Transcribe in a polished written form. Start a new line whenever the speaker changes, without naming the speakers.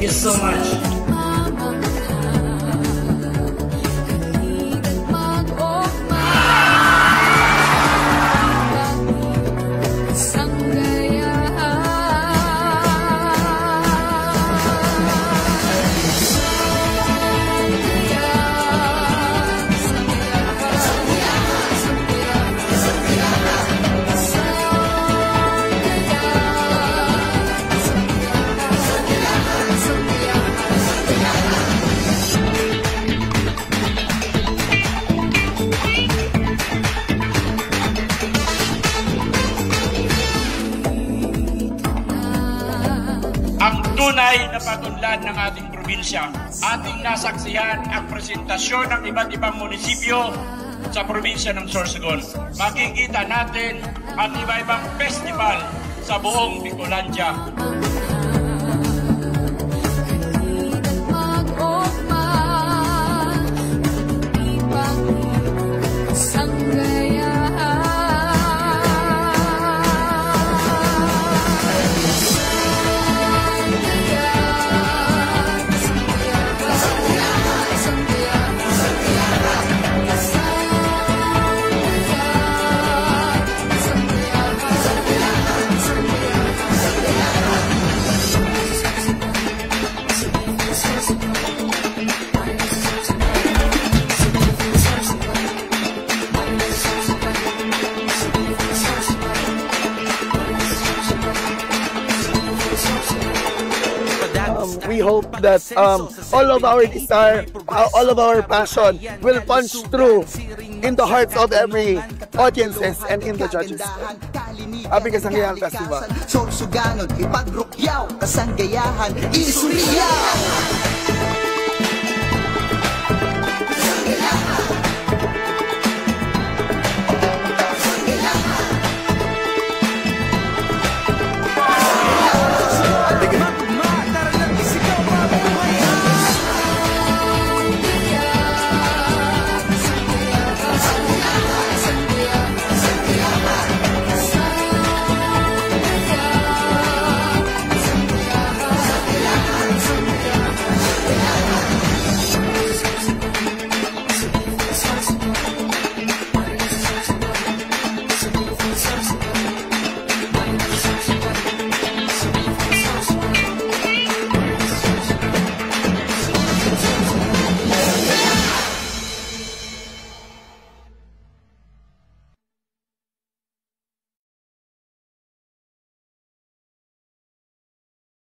Thank you so much.
Tunay na patunlad ng ating probinsya. Ating nasaksihan ang presentasyon ng iba't ibang munisipyo sa probinsya ng Sorsogon. Makikita natin ang iba-ibang festival sa buong Bicolandia.
We hope that all of our desire, all of our passion will punch through in the hearts of every audiences and in the judges. Happy Kasangayahan Festival.
Sorsoganon, ipagrukyaw, Kasangayahan, Isuriyaw!